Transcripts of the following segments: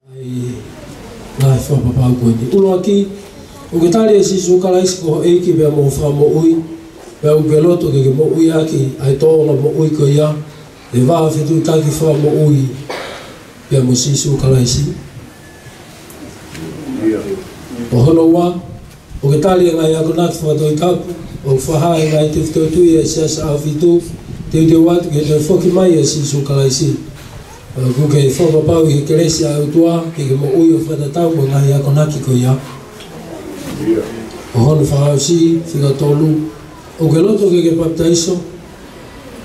Ngai whapapau koe ni. Uno aki, o ke tali e sisu kalaisi ko eiki bea mo wha mo ui, bea uke loto ke mo ui aki, ai tōna mo ui ko ia, e waa whitu taki wha mo ui, bea mo sisu kalaisi. O hono wā, o ke tali e ngai ako naki whatoi tapu, o whaha e ngai te whitotui e siasa a whitu, te watu ke te whoki mai e sisu kalaisi. Kuke e whakapau i keresi a utua, ke mo ui o whatatau mo ngai ako naki ko ia. O hono whahausi, whika tolu, o ke loto ke baptaiso,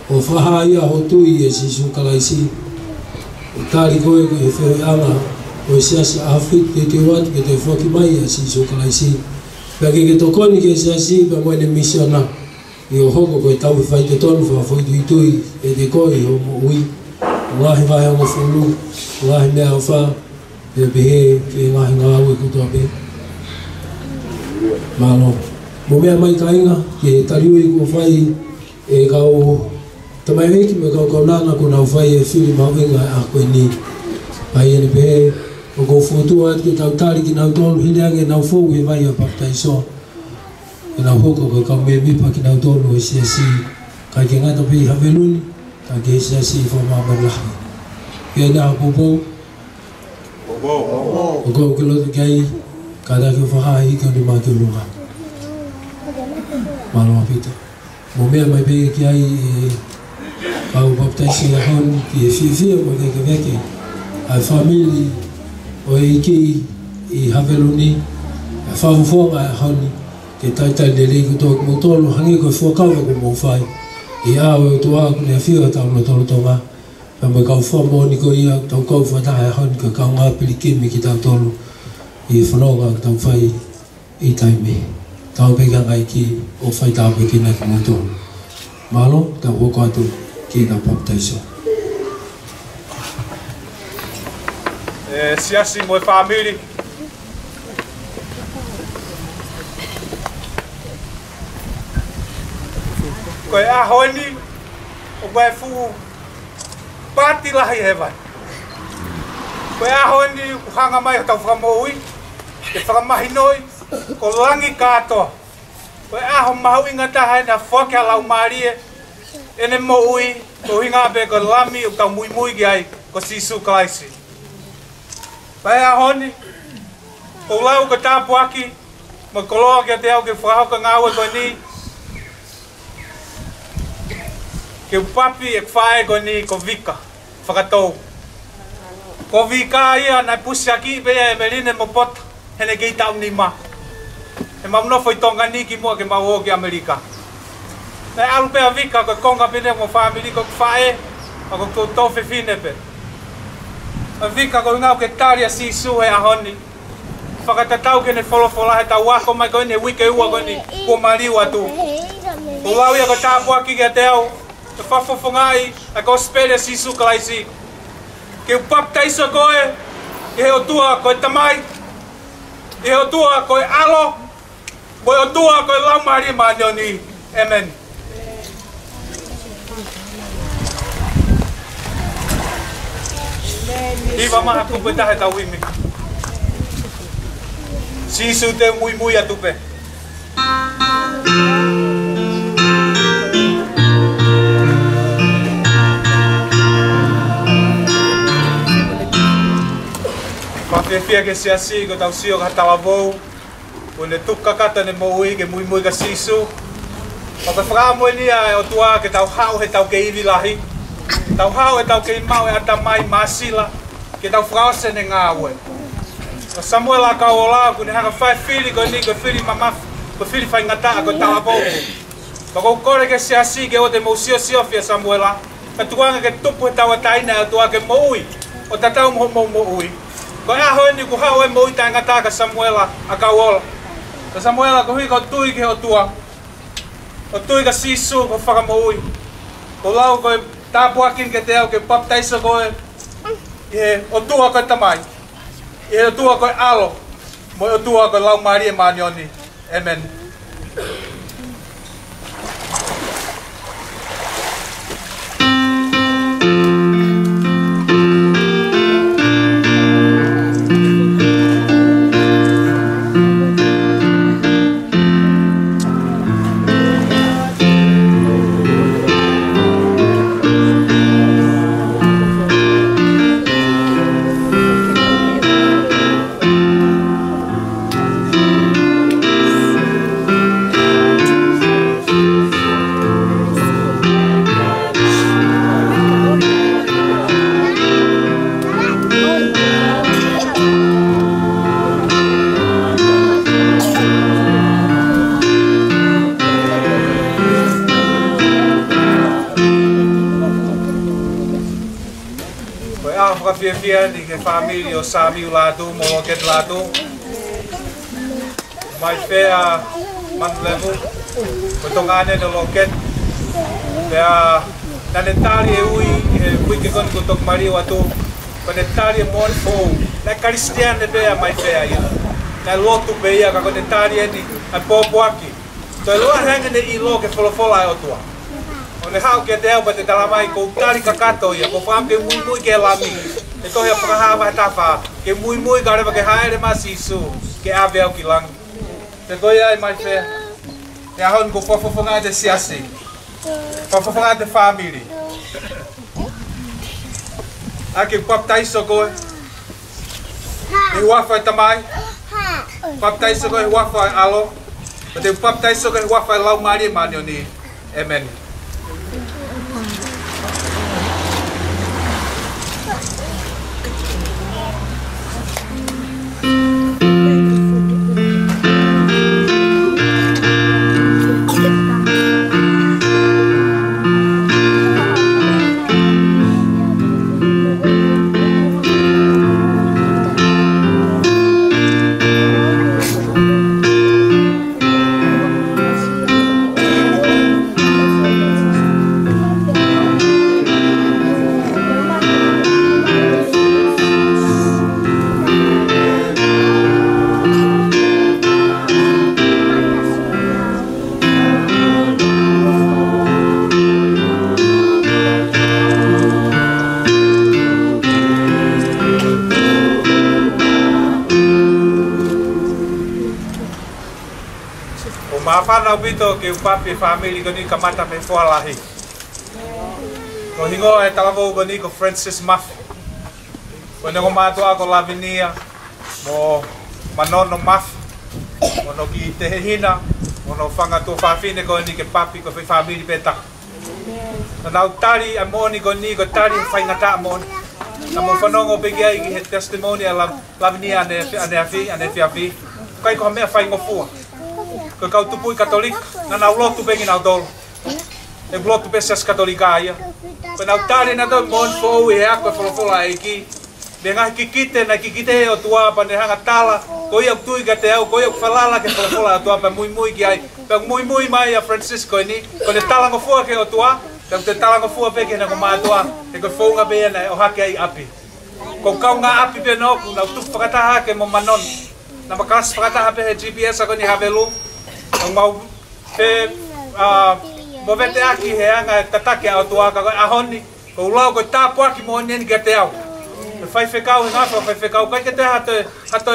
o whaha ia ho tui e sisu kalaisi. O tāri koe ko e whioi anga, o e siasi a whit ke te watu ke te whoki mai e sisu kalaisi. Pea ke tokoni ke siasi, pea moene misiona, i o hoko ko e tau whai te tonu whawhoi tui e te koe o mo ui. Ngahi vai o mawhulu, ngahi mea o wha, e pehe, ke ngahi ngā ue kutoa pe. Malo. Mo mea mai ka inga, ke tariui ko whai e kau tamai weki me kau nana ko nau whai e whiri mau inga a koe ni. Pai ene pehe, o kou whutua at ke tau tari ki nau tonu, hine ange nau whou he vai a baptaiso. E nau hoko ko kau mea mipa ki nau tonu e siasi, kai ke ngata pei haweluni, ka ke siasi whamamalahi. Ke nā popo, o kou ke lotu kei, ka take whahahi ka ni mā ke lunga. Maloa pita. Mo mea mai peke ki ai e kau baptaisi a hon ki e whiwhia mo ke veke. Ai whamili o e iki i haweluni, e whawufonga a honi, ke taitai ne reiku tōku mo tōlu hangi koe whuakawa ko mō whai. I ao e tua aku ne a whia tau no tolu tonga. Pea mai kau whamoni ko ia, tau kau whataha a honi ka kau ngāpili kimi ki tau tolu. I whanonga tau whai i taime. Tau peka ngai ki o whai tāpe ki nai ki mō tolu. Malo, tau hoko atu ki ka baptaiso. Siasi mo e whamiri. Koe a honi, o koe fu pati lahi he vai. Koe a honi, ku hanga mai o tau whakamoui, te whakamahi noi, ko langi katoa. Koe a ho mahu inga taha na whake a lau marie, ene mo ui, ko hinga abe ko lami o tau mui mui ki ai, ko sisu kalaisi. Koe a honi, ko lau ko tāpu aki, mo koloa ki a te au ke whakahauka ngāua koe ni, ke papi e whae ko ni ko vika, whakatou. Ko vika ia nai pusi aki bea e merine mo pota, hene kei tau ni ma. He mamnofo i tonga ni ki mua ke mau ki Amerika. Nai alu pea vika ko konga pene mo whamiri ko whae, a ko tofe fine pe. A vika ko ngau ke taria sisu e ahoni. Whakatatau ke ne wholofola he tau wako mai ko ni wike ua ko ni ko mariwa tu. Ko lau ia ko tāpu aki ki a te au, te whafofongai a ko spere sisu kalaisi. Ke baptaiso koe, ke he o tua koe tamai, ke he o tua koe alo, koe o tua koe laumari manioni. Amen. Iwa maha kupe tahe tau imi. Sisu te mui mui a tupe. Mawhiawhia ke siasi ko tau sio ka tawa vou. Ko ne tuka kata ne mo ui ke mui mui ka sisu. O ka whakamoe nia e o tua ke tau hao he tau ke iwi lahi. Tau hao he tau ke imau e atamai masila. Ke tau whakaose ne ngā ue. O Samuel a kau o lau ko ne haka whai whiri ko ni ko whiri mamafu. Ko whiri whai ngata ko tawa vou. Ko kou kore ke siasi ke o te mo sio fia Samuela. Ka tuanga ke tupu he tau a taina e o tua ke mo ui. O tatau mo ui. Ko ea hoi ku hao e mo i tai ngata ka Samuela a kau ola. Ka Samuela ko hui ko tui ki o tua. O tui ka sisu ko whakamo ui. Ko lau ko tāpu akin ke te au ke baptaiso ko e. O tua ko tamai. E o tua ko alo. Mo o tua ko lau marie manioni. Amen. Koe a whakawhiawhia ni ke whamiri o Samiu lātou, Moroket lātou. Mai whea Manlevu, koe tonga ane no Loket. Pea, nane tāri e ui, e wiki koni ko tok mari o atu. Kone tāri e mori fōu, nai Karistiane bea mai whea ia. Nai lotu bea ka kone tāri e ni, ai pōpuaki. Toi loa hanga ne i lo ke wholofola e otua. O ne hao ke te au pa te talamai ko tāri kakato ia, ko whaam ke mui ke lami. E tohi a whakahawa he tawha, ke mui ka rewa ke haere masi isu, ke awe au ki langi. Te toi ai mai whea, e ahon ko whawhawhanga te siasi, whawhawhanga te whamiri. Ake whaptaiso koe, i wafai tamai, whaptaiso koe i wafai alo, but te whaptaiso koe i wafai lau mari e mani o ni, amen. Mawhana wito ke upapi family ko ni kamata me whalahi. Ko hingo e talavo ko ni ko Francis Muff. Ko nengo matua ko Lavinia mo manono Muff. Mo no ki te hina, mo no whanga tō whawhine ko ni ke papi ko family peta. Nau tari a moni ko ni ko tari whaingata a moni. Na mo whanongo pegi ai ki he testimony a Lavinia ane whiawhi. Kai ko mea whaingofua. Ko kau tupui katolik, na nau lotu pengi nau dolo. E lotu pesas katolika ia. Ko nau tari na tau mon fōu e ako e wholofola e ki. Me ngahi kikite na kikite e o tuapa ne hanga tala. Ko ia tui ka te au, ko ia whalala ke wholofola o tuapa mui ki ai. Pau mui mai a Francisco ni. Ko ne talango fua ke o tua. Pau te talango fua peke na ko mātua. E ko whaunga bea na o hake ai api. Ko kau ngā api pe noku, nau tuku whakataha ke mo manon. Na makas whakataha pe he GPS ako ni Havelu. Ang mau te mo vete aki he anga tatake au tuaka ko ahoni ko lau ko tapuaki mo ni ke te au me fai fekau nga fai fekau kai ke te hato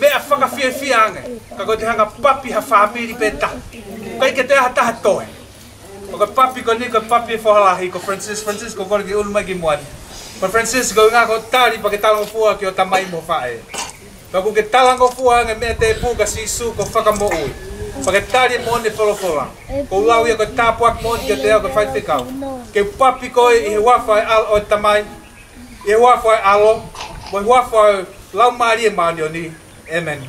me a whaka fia anga ka ko te hanga papi ha family peta kai ke te hata hatoe ko papi ko ni ko papi fohalahi ko Francis ko ki ulma ki moani ko Francis ko nga ko tari pa ke talango fua ki o tamai mo fae ko ke talango fua nga me te puka sisu ko whaka mo ui Pagkatari mo ni wholofola. Ko lau ia ko tapuak mo ni te au ko whai whikau. Ke papi koe i he wawhai al o tamai. I he wawhai alo. Mo he wawhai lau maari e mani o ni. Amen.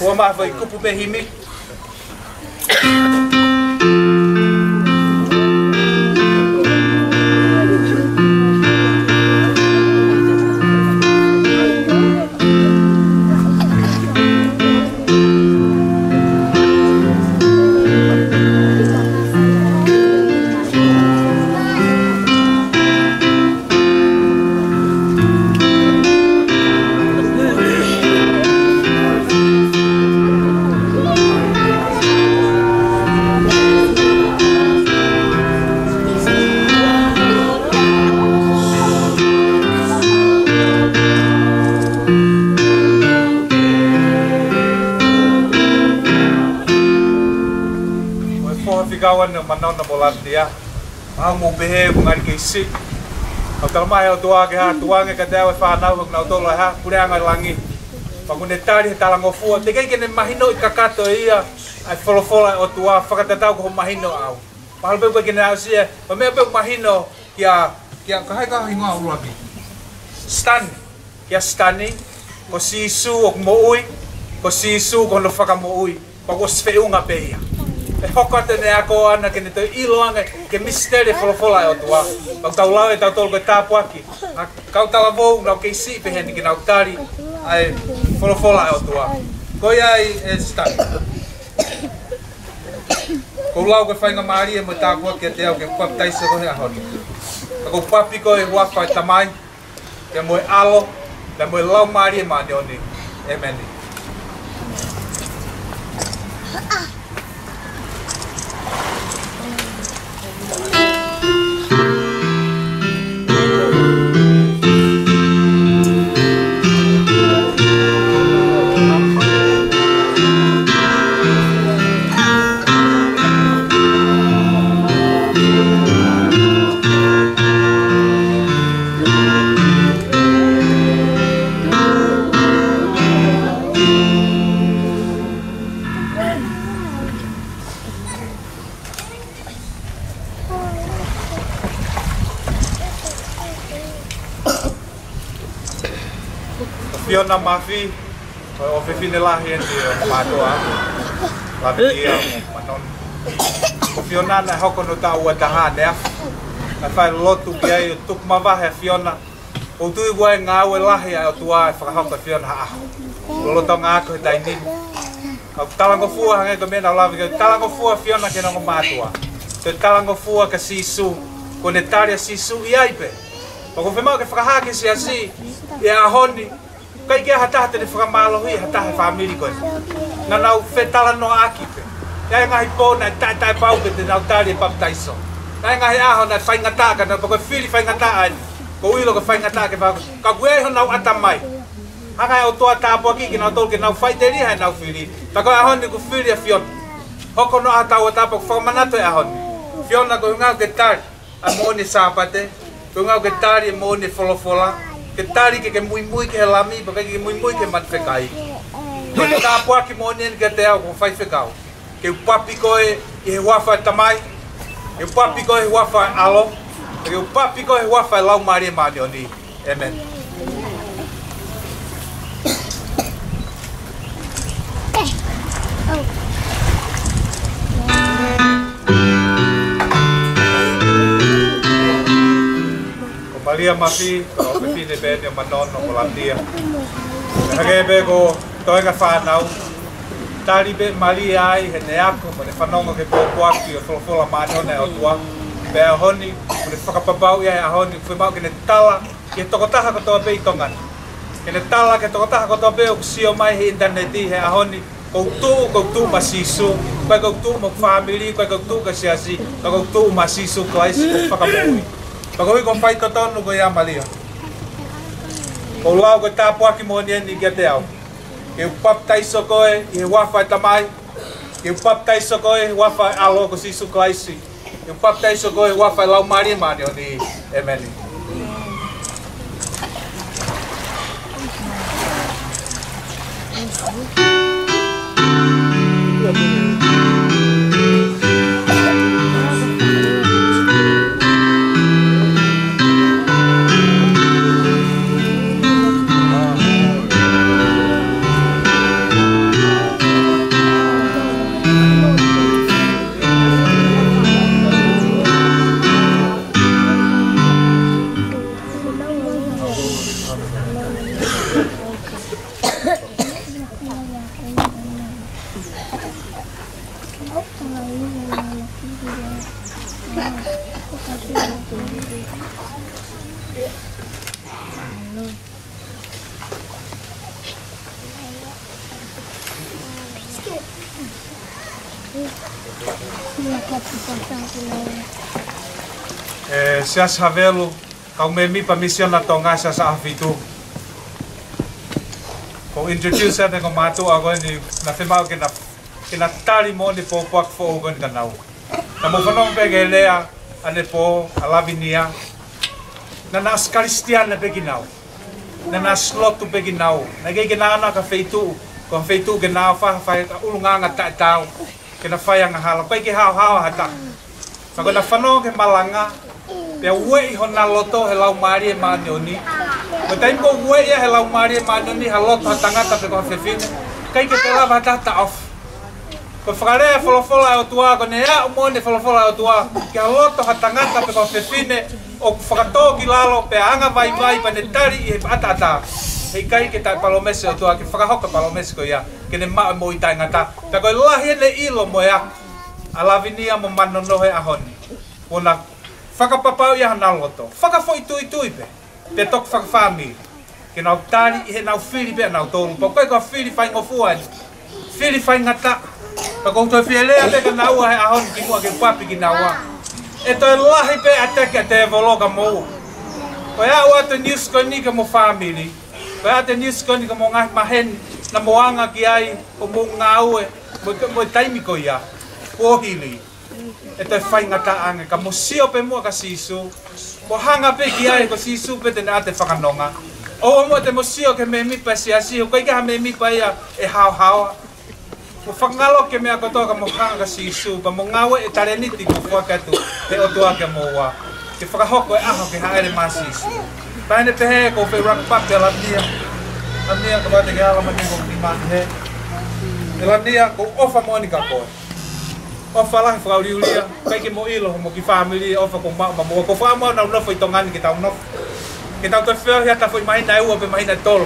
Kua mawhai kupu me himi. Kawan manon na bolan dia ang mo behe mo ngari ke si au talmai au tua ke ha tuange ka dawe fa na na tolo ha pure anga langi pagune tari talango fu te ke ne mahino kakato ia ai folofola o tua whakatatau ko mahino au pahal pe ke na sia o me pe mahino kia ka hai ka hinga ulabi stan kia stani ko si su ok mo ui ko sisu ko no whakamoui, pa ko sfeunga peia. E hokate ne ako ana ke ne te iloanga ke misteri wholofola e o tua. Pau tau lau e tau tolu koe tāpuaki. Kau tala vou nau kei si peheni ki nau tari ai wholofola e o tua. Koe ai e stani. Ko lau koe whainga maari e mo tāpuaki e te au ke paptaisa koe a honi. Ko papi koe wawhai tamai, ke moe alo, ke moe lau maari e maani oni. Amen. Fiona Mafi, o fefine lahi en te matoa, la vetia manon. O Fiona na hoko no ta ua taha nea, na whai lotu ki ai o tuk mawahe Fiona. O tui wai ngā ue lahi ai o tua e whakahoka Fiona haaho. Lolo tau ngā ako he tainini. Au talango fua hangai ko mena o lawi ka talango fua Fiona ke nango matua. Te talango fua ka sisu, ko ne taria sisu i aipe. Pako whemau ke whakahake si asi, i a honi, kai ke hataha te whakamalohi, hataha whamiri koe. Nga nau whetala no akipe. Ia ngahi pōna e tai pau ke te nau tari e paptaiso. Ia ngahi aho na whaingataka, na pako whiri whaingataka ani. Ko uilo ka whaingataka ke whako. Ka kueho nau atamai. Haka e o toa tāpua ki nau tolu ke nau whaiteri hai nau whiri. Tako ahoni ku whiri a Fiona. Hoko no atau o tāpua ku whakamanato e ahoni. Fiona ko ngau ke tari a mōni sāpate. Ko ngau ke tari e mōni wholofola. Ke tari ke mui ke he lami, pa ke mui ke matwhekai. Ko te tāpua ki mōni ke te au ko whai whekau. Ke upapi koe i he wawhai tamai. Ke upapi koe i he wawhai alo. Ke upapi koe i he wawhai lau maari e maani oni. Amen. Maria Mafi, o pepine bene o manono o landia. Hagebe ko toenga whanau. Tari be Maria ai he ne ako, mo ne whanonga ke pōpuaki o wholofola mātone o tua. Be a honi, mo ne whakapabau ia a honi, whemau ke ne tala, ke tokotaha ko toa be i tongan. Ke ne tala ke tokotaha ko toa be o kusio mai he interneti he a honi, koutu masisu, koe koutu mo family, koe koutu ka siasi, koe koutu masisu klaisi ko whakamui. Pagawin kong fight ko tonu ko ya Maria. Ko lau ko tāpuaki mo niyan ni kia te au. Ke upaptaiso koe i he wawhai tamai. Ke upaptaiso koe i he wawhai alo ko sisu klaisi. Ke upaptaiso koe i he wawhai lau maari maani o ni emeni. Sias havelo, kau me mi pa mission na tonga sa afitu. Ko introduce ate ko matu ako ni na femau ke na tali mo ni po pak fo ko ni kanau. Na mo fanong pe lea ane po alavinia. Na nas Kristian na pe ginau. Na nas slot tu pe ginau. Na ge ginana ka feitu, ko feitu ginau fa ulunga nga ta tau. Ke na faya nga hala pe ke hao hata. Ko na fanong ke malanga. Pea ue i hona loto he lau maari e maani oni. Ko tai mo ue ia he lau maria manoni haloto tangata pe ko fefine. Kai ke te lava tata off. Ko whakarea wholofola o tua, ko ne ea umone wholofola o tua, ki haloto tangata pe ko fefine, o whakatō ki lalo pe anga vai pa ne tari i he atata. Hei kai ke tai palomese o tua, ki whakahoka palomese ko ia, ke ne maa mo i tai ngata. Pe koe lahi ne ilo mo ea, a lavinia mo manonohe ahoni. Kona whakapapau ia hanaloto, whakafoi tui pe, te tok whakawhami. Ke nau tari i he nau whiri pe nau tōru, pa koe kua whiri whai ngofuani, whiri whai ngata. Pa koutou whielea pe ka naua he ahoni ki mua ke papi ki naua. E toi lahi pe a teke te evologa mou. Koe a ua te niuskoni ka mo family. Koe a te niuskoni ka mo ngahi maheni na moanga ki ai o mo ngaue. Mo taimi ko ia. Kuohili. E toi whai ngata ange ka mo sio pe mua ka sisu. Ko hanga pe ki ai ko sisu pe te na te whakanonga. O mo te mo sio ke me mipa si asi. Koe ka me mipa ia e hao hawa. Ko whangalo ke mea kotoa ka mo hanga sisu. Pa mo ngaue e tareniti ko whakatu. Te otua ke mo ua. Ke whakahoko e aho ke haere maa sisu. Paine te he ko whi rakpape a lania. Lania ka wate ke alamani ko ki maa he. E lania ko ofa mo ni ka koe. Ofa lahi whakauriuria. Kai ke mo ilo mo ki family. Ofa ko maa mo. Ko whaamau na unofo i tongani ki tau nofo. Ke tau te whio hea tawhoi mahina e ua pe mahina tolo.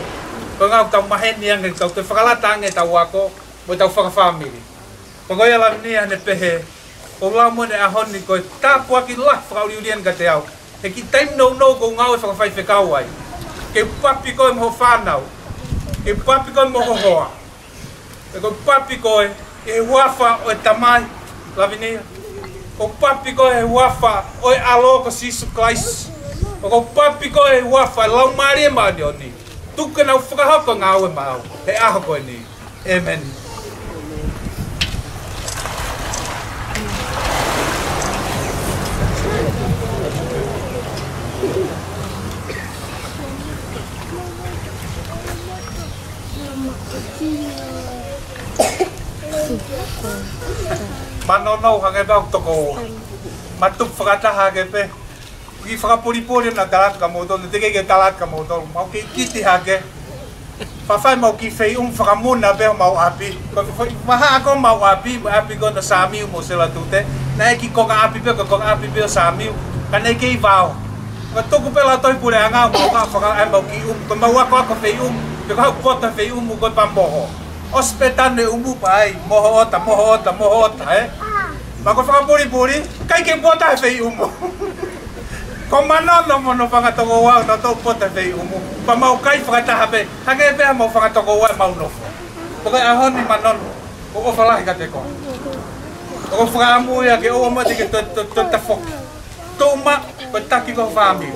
Ko ngau tau maheni ange tau te whakalata ange tau wako. Mo tau whakafamili. Ko koe ala nia ne pehe. Ko lau mo ne ahoni koe tāpua ki lah whakauriurian ka te au. He ki taim no ko ngau e whakawhai whekau ai. Ke papi koe moho whanau. Ke papi koe moho hoa. Ke koe papi koe e wafa o e tamai. Lavinia. Ko papi koe e wafa o e alo ko sisu Christ. Ko papi koe e wafa lau maria maani o ni. Tuke nau whakahoko ngau e mau. He aho koe ni. Amen. Manono hange bau toko. Matup whakataha ke pe. Ki whakapuripuri na talat ka motol. Te ke talat ka motol. Mau ki kiti hake. Whawhai mau ki whei whakamuna pe mau api. Maha ako mau api. Mau api ko na samiu mo sila tute. Na eki konga api pe. Konga api pe samiu. Ka na eki i vau. Ka tuku pe la toi pure anga. Mau ka whakai mau ki Ka mau ako whei Pe ka hau kota whei ko pa moho. Ospetane umu pai, moho ota, he? Mako whakapuri-puri, kai ke pota whei umu. Ko manono mono whakatoko wau na tau pota whei umu. Pa mau kai whakataha pe, hake pēha mau whakatoko wau mau nofo. Ko kai ahoni manono, ko ofalahi ka te koa. Ko whakaamu ia ke oa mati ke ta whoki. Tōma, ko taki ko whāmiu.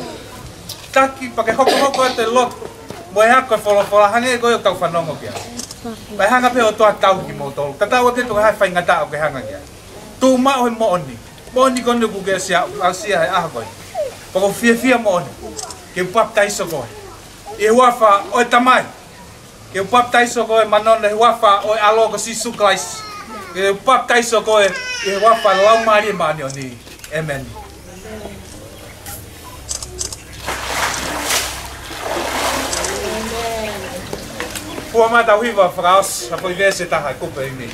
Taki, pa ke hoko e te loto. Mo e hako e wholofola, hange e koe o tau whanongo kia. Pai hanga pe o toa tau ki mo tolu. Tatau ake tuka hai whai ngata o ke hanga kia. Tu ma o he mooni. Mooni kone ku ke sia he aha koe. Pako fia mooni. Ke upap taiso koe. I huafa o e tamai. Ke upap taiso koe manone huafa o e alo ko sisu Christ. Ke upap taiso koe i huafa lau maari maani o ni. Amen. Pua mata huiva fraus, a foi ver se tá culpa em mim.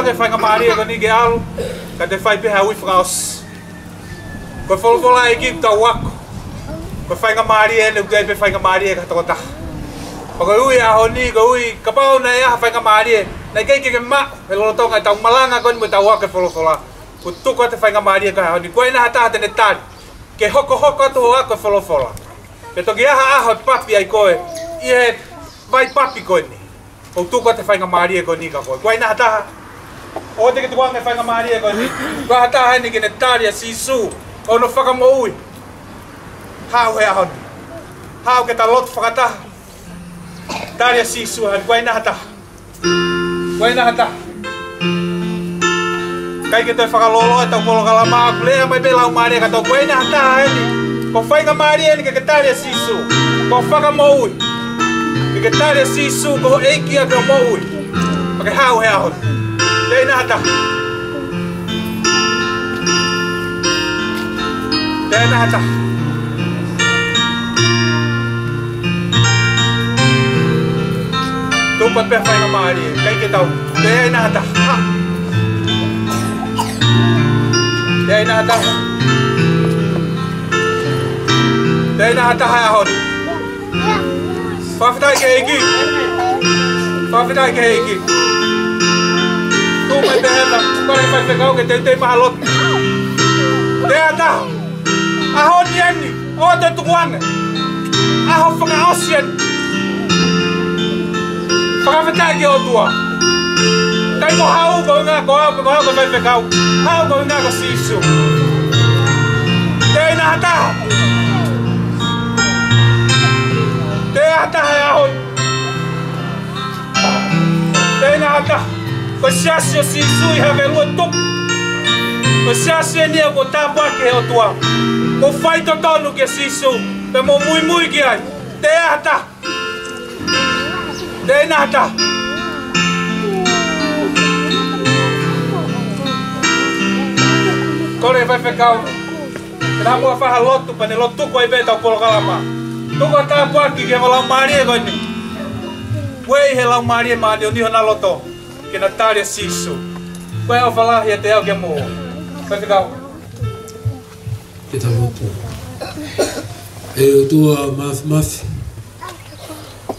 Ke whai ngamaria ka ni ke alu, ka te whai peha ui whakaos. Ko wholofola e ki tau wako. Ko whai ngamaria ene ukai pe whai ngamaria ka tokota. Ko ui aho ni, ko ui kapau na e aha whai ngamaria. Na kei ke ma, e lolotonga tau malanga koni mo tau wako e wholofola. Ko tuko te whai ngamaria ka aho ni. Ko ina hataha tene tari. Ke hoko atu ho wako e wholofola. Pe toki aha aho papi ai koe, I he vai papi koe ni. O tuko te whainga maari e koe ni ka koe. Koe naha taha. O te ki te wanga whainga maari e koe ni. Koe ha taha ni ki ne tāria sisu. O no whakamo ui. Hau he aho ni. Hau ke ta lotu whakataha. Tāria sisu hani. Koe naha taha. Koe naha taha. Kai ke toi whakalolo e tau polo kalama aku lea mai belau maari e ka tau koe naha taha heni. Ko whainga maari e ni ke tāria sisu. Ko whakamo ui. Ke tāria sisu ko eiki a ke o mo ui. Pake hau he aho. Tei naha taha. Tei naha taha. Tupa pe whainga maari e. Kai ke tau. Tei naha taha. Tei naha taha. Tei naha taha e aho. Whawhitai ke eiki. Whawhitai ke eiki. Tūpai te hena, kore whai whekau ke te maha lotu. Te ata. Aho ni ani, o te tukuane. Aho whakaosi ani. Whawhitai ke o tua. Kai mo hau ko ngā ko hau ko whai whekau. Hau ko ngā ko sisu. Te ina hata. Te hata hai aho. Te ina hata. Ko siasi o sisu I hawe lua tupu. Ko siasi e nia ko tāpua ke o tua. Ko whai to tonu ke sisu. Pe mo mui ki ai. Te hata. Te ina hata. Kore vai whekau. Tera mua whaha lotu pa ne lotu ko I be tau polo kalama. Tuko tāpua ki ke lau maari e koe ni. Wei he lau maari e maani o niho na loto. Ke na tāria sisu. Koe au whalahi e te au ke mō. Vai whekau. Ke ta lotu. E o tua mafi.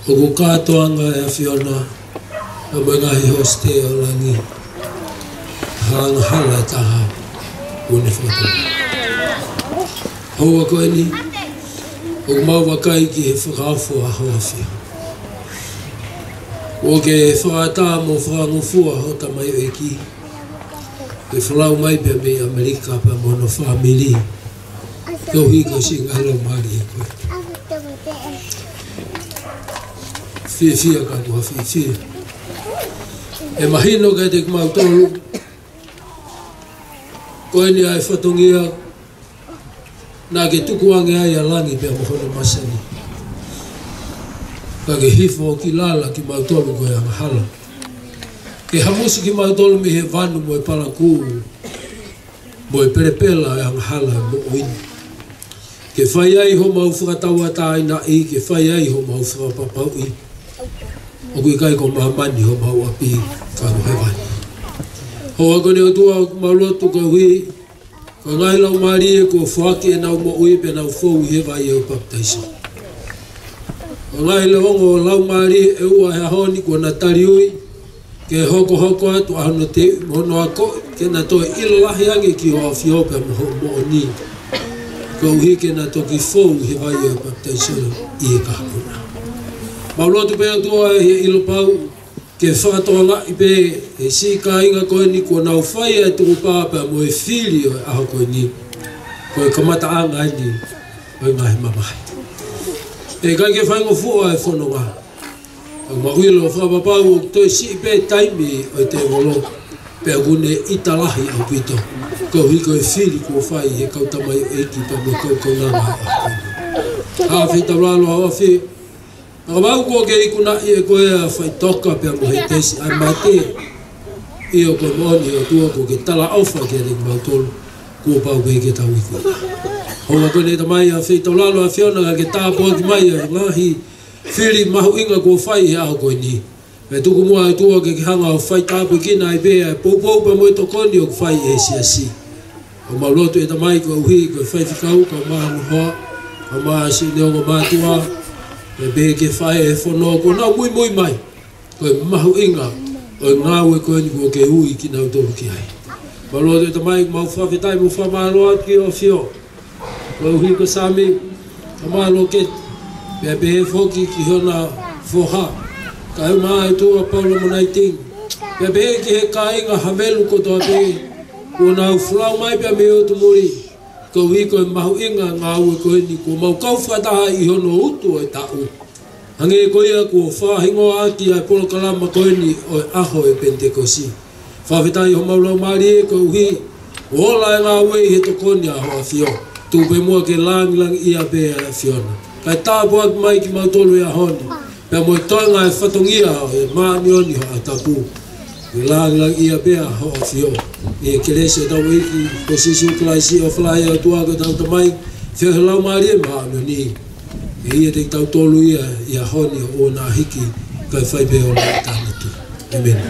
O ko kātoanga e a whiona. O mai ngahi hoste o langi. Haranga hala e taha. Une whatu. Haua koe ni. O mau wakai ki he whakawhu a hawawhia. O ke whaata mo whangufua ho ta mai o eki. Ke whalau mai pia me Amerika pa mono whamiri. Ke hui ko si ngalo maari e koe. Whia ka mua whia. E mahino kai te kumau tolu. Koe ni ai whatongia. Nā ke tukuange ai a langi pia mohono masani. Ka ke hifo ki lala ki mautolu koe a mahala. Ke hamusi ki mautolu mi he vanu mo e pala kūru. Mo e perepela e a mahala mo oini. Ke whai ai ho mau whakataua tāina I, ke whai ai ho mau whakapapau I. O kui kai ko mahamani ho mau api whanu he vani. Ho a kone o tua maulotu ka hui. Ko ngai lau maari e ko whaaki e nau mo ui pe nau whou I he vai e o baptaisa. Ko ngai le hongo lau maari e ua he honi ko na tari ui. Ke hoko atu ahono te mono ako. Ke na toi ilahi ange ki o awhio pe mo o ni. Ko uhi ke na toki whou he vai e o baptaisa I e kahapuna. Maulotu pe o tua he ilo pau. Ke whakatoanga I pe e si ka inga koe ni ko nau whai e tuku pāpea mo e whiri o e aho koe ni. Ko e kamata anga ni o e ngahi mamahi. E kai ke whaingo fua e whanonga. Ang mauilo whapapau o toi si pe taimi o te ngolo. Pe agune italahi au pito. Ko hui ko e whiri ko whai he kautamai o eki pa mo kaukaunanga e aho koe ni. Hawhi tauralo hawa whi. Naka mau kua ke ikuna I e koe a whaitoka pia mo hei tesi ai mate. I o koe moni o tua ko ke tala awha ke ring mautolu. Kua pau koe ke tau iku. Honga koe ne ta mai a whaitau lalo a whiona ka ke tāpua ki mai a ngahi. Whiri mahu inga kua whai he aho koe ni. Me tuku mua e tua ke hanga o whai tāpua kina I bea e poupou pa mo e tokoni o whai e si a si. O maulotu e ta mai kua uhi koe whai whikau ka maha muhoa. Ka maha si neongo mātua. Me be ke whae e whono ko nau mui mai. Koe mahu inga. O ngāu e koe ni ko ke hui ki nau tolu ki ai. Malo te tamai mau whawhetai mo whamalo atu ki o whio. Koe hui ko sami. Ka malo ke Pea pe foki ki hona foha. Ka e maa e tua Paulo Manaiting. Pea pe ki he kainga hamelu ko toa pe. Kona au flau mai pea me o tumuri. Ko hiko e mahu inga ngā ue ko heni. Ko mau kau whataha i hono utu o e tau. Hange ko ia ko whahingo ati ai polo kalama ko heni o e aho e Pentekosi. Whawhetai ho maulau maari e ko uhi. Ola e ngā ue i he tokoni a hoa fio. Tupe mua ke langi ia bea e fiona. Kai tāpu atu mai ki mautolu ia honi. Pea mo e toinga e whatongia o e maanioni ho a tapu. I langi ia bea hoa fio. I e kerese tau iki ko sisu klaisi o whalai o tuaga tau tamai. Whio he lau maari e maanioni. E ia te tau tolu ia honi o nā hiki. Kai whaipe o nā tānatu. Amen.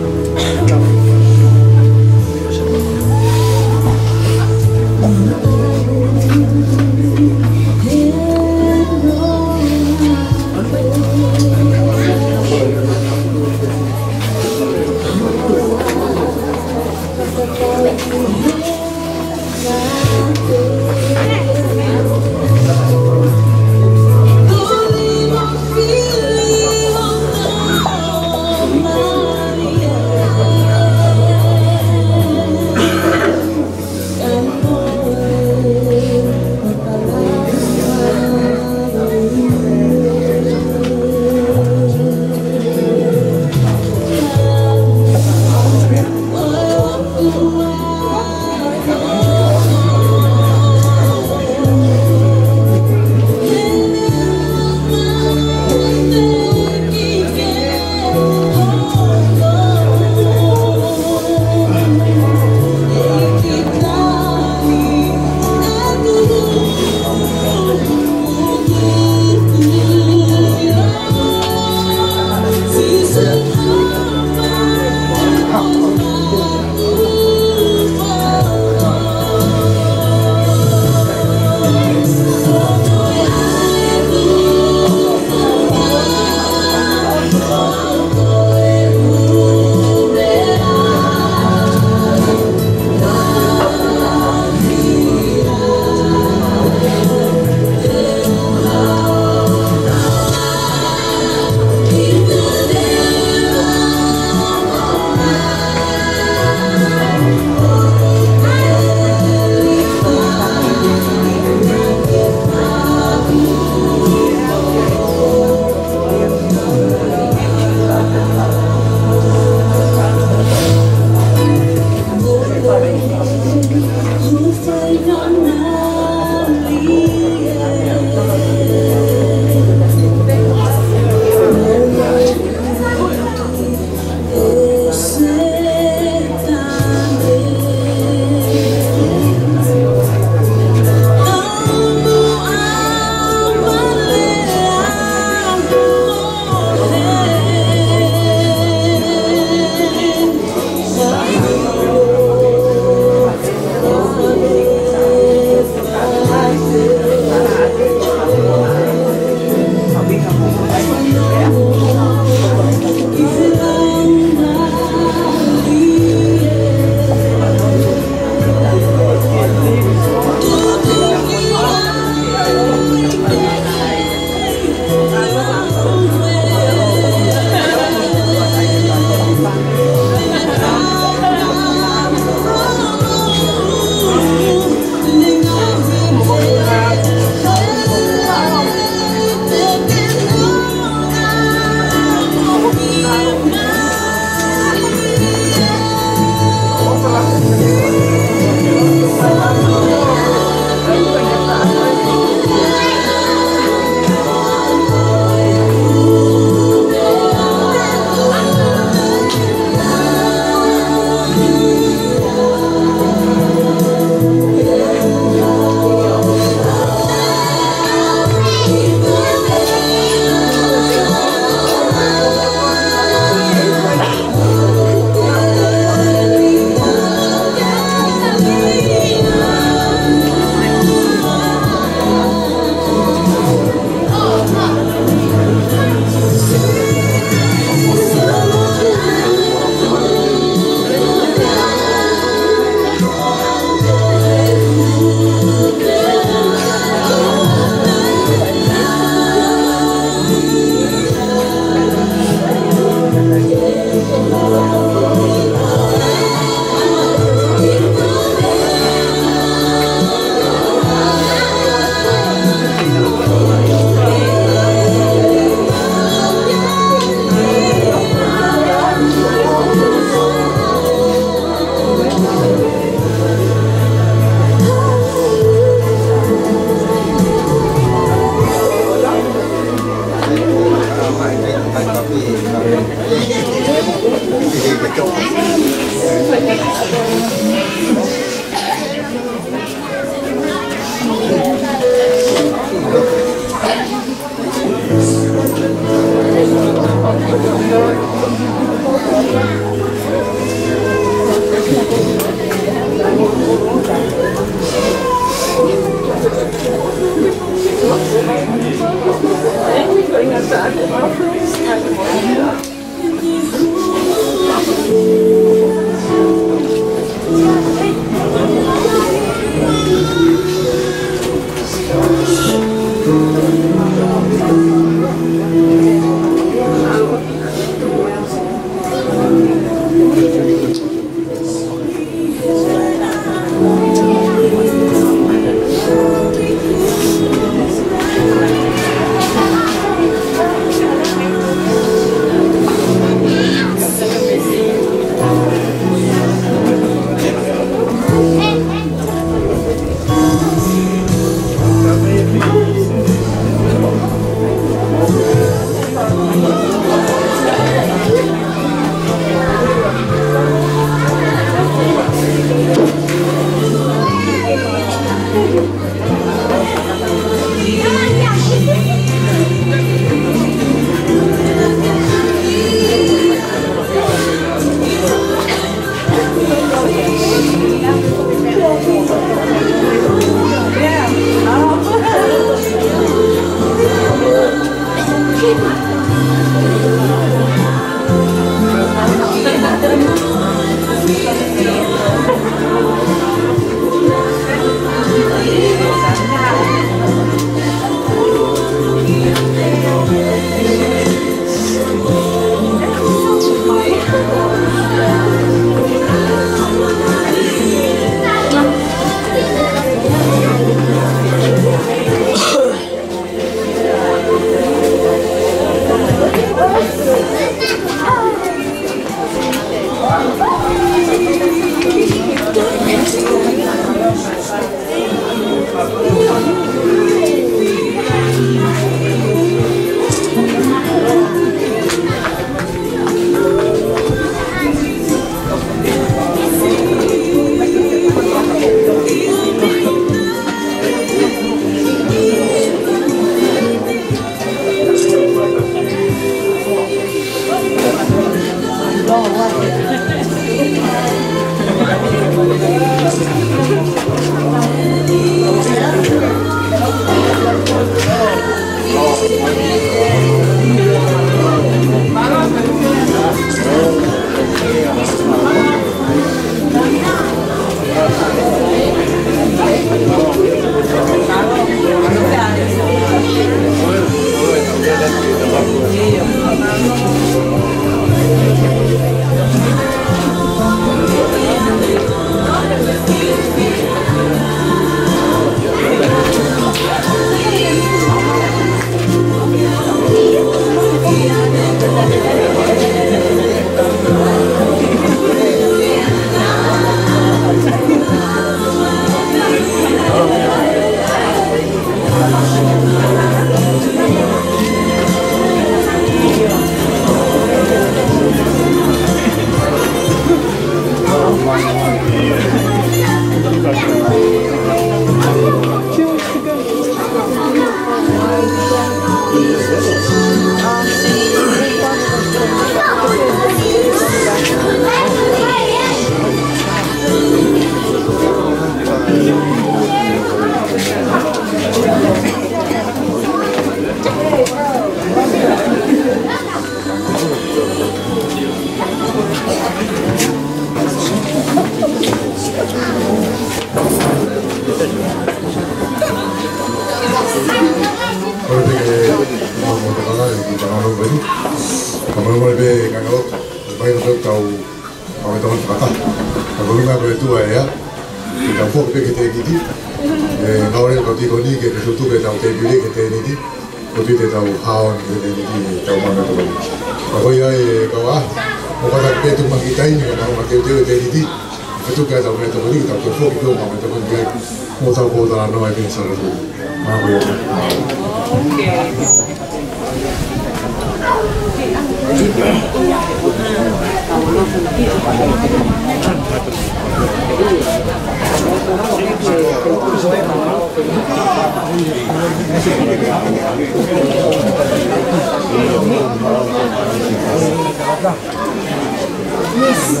Yes,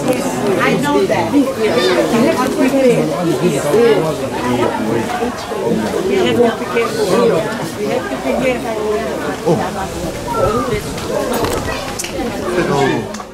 I know that. We have to prepare. We have to prepare. We have to prepare.